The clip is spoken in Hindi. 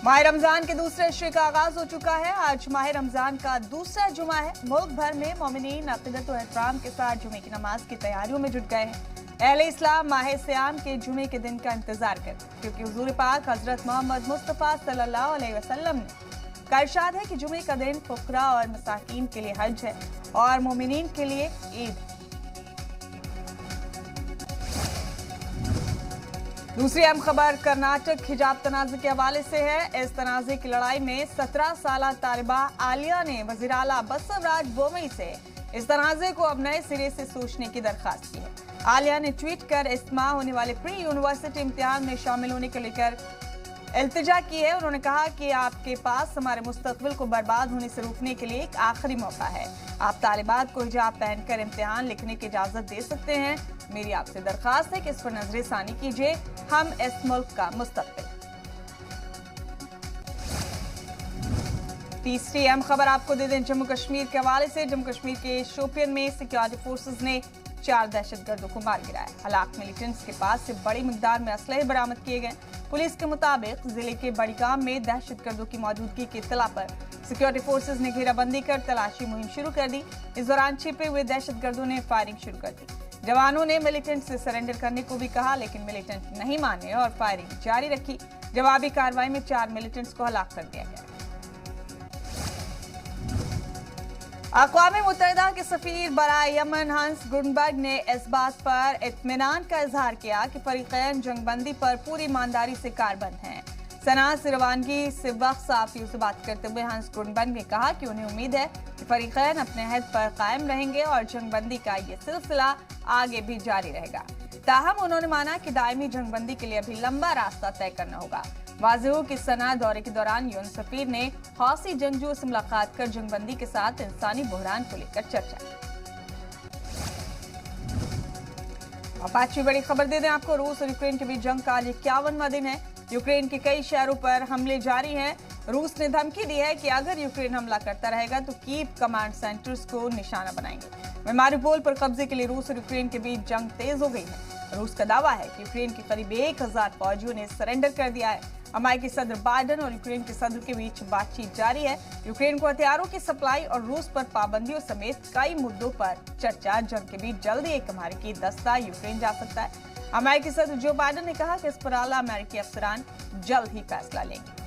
माह रमजान के दूसरे इश्रे का आगाज हो चुका है। आज माह रमजान का दूसरा जुमा है। मुल्क भर में मोमिनीन अक़ीदत और एहतराम के साथ जुमे की नमाज की तैयारियों में जुट गए हैं। अहले इस्लाम माह सियाम के जुमे के दिन का इंतजार करते हैं, क्योंकि हुजूर पाक हजरत मोहम्मद मुस्तफ़ा सल्लल्लाहु अलैहि वसल्लम ने का इरशाद है कि जुमे का दिन फुकरा और मसाकीन के लिए हज है और मोमिनीन के लिए ईद। दूसरी अहम खबर कर्नाटक हिजाब तनाज़े के हवाले से है। इस तनाज़े की लड़ाई में 17 साल तालिबा आलिया ने वज़ीर आला बसवराज बोमई से इस तनाज़े को अब नए सिरे से सोचने की दरख्वास्त की है। आलिया ने ट्वीट कर इस माह होने वाले प्री यूनिवर्सिटी इम्तिहान में शामिल होने को लेकर इल्तिजा की है। उन्होंने कहा कि आपके पास हमारे मुस्तकबिल को बर्बाद होने से रोकने के लिए एक आखिरी मौका है। आप तालिबात को हिजाब पहनकर इम्तिहान लिखने की इजाजत दे सकते हैं। मेरी आपसे दरखास्त है कि इस पर नजरसानी कीजिए। हम इस मुल्क का मुस्तकबिल। तीसरी अहम खबर आपको दे दें जम्मू कश्मीर के हवाले से। जम्मू कश्मीर के शोपियन में सिक्योरिटी फोर्सेज ने 4 दहशतगर्दों को मार गिराया। हलाक मिलिटेंट्स के पास से बड़ी मिकदार में असलहे बरामद किए गए। पुलिस के मुताबिक जिले के बड़गाम में दहशतगर्दों की मौजूदगी की इत्तला पर सिक्योरिटी फोर्सेज ने घेराबंदी कर तलाशी मुहिम शुरू कर दी। इस दौरान छिपे हुए दहशतगर्दों ने फायरिंग शुरू कर दी। जवानों ने मिलिटेंट से सरेंडर करने को भी कहा, लेकिन मिलिटेंट नहीं माने और फायरिंग जारी रखी। जवाबी कार्रवाई में 4 मिलिटेंट्स को हलाक कर दिया गया। अक़वाम मुत्तहिदा के सफीर बराए यमन हंस गुडनबर्ग ने इस बात पर इत्मीनान का इजहार किया कि फरीक़ैन जंगबंदी पर पूरी ईमानदारी से कारबंद हैं। सना से रवानगी से वक्त सहाफ़ियों से बात करते हुए हंस गुडनबर्ग ने कहा कि उन्हें उम्मीद है कि फरीक़ैन अपने अहद पर कायम रहेंगे और जंगबंदी का ये सिलसिला आगे भी जारी रहेगा। ताहम उन्होंने माना कि दायमी जंगबंदी के लिए अभी लंबा रास्ता तय करना होगा। वाज़ेह हो कि सना दौरे के दौरान यून सफीर ने हौसी जंगजुओं से मुलाकात कर जंगबंदी के साथ इंसानी बहरान को लेकर चर्चा की। और पांचवी बड़ी खबर दे दें आपको। रूस और यूक्रेन के बीच जंग का आज 51वां दिन है। यूक्रेन के कई शहरों पर हमले जारी हैं। रूस ने धमकी दी है कि अगर यूक्रेन हमला करता रहेगा तो कीव कमांड सेंटर्स को निशाना बनाएंगे। मारिउपोल पर कब्जे के लिए रूस और यूक्रेन के बीच जंग तेज हो गई है। रूस का दावा है कि यूक्रेन के करीब 1000 फौजियों ने सरेंडर कर दिया है। अमेरिकी सदर बाइडेन और यूक्रेन के सदर के बीच बातचीत जारी है। यूक्रेन को हथियारों की सप्लाई और रूस पर पाबंदियों समेत कई मुद्दों पर चर्चा। जंग के बीच जल्द ही एक अमेरिकी दस्ता यूक्रेन जा सकता है। अमेरिकी सदर जो बाइडेन ने कहा कि इस पर आला अमेरिकी अफसरान जल्द ही फैसला लेंगे।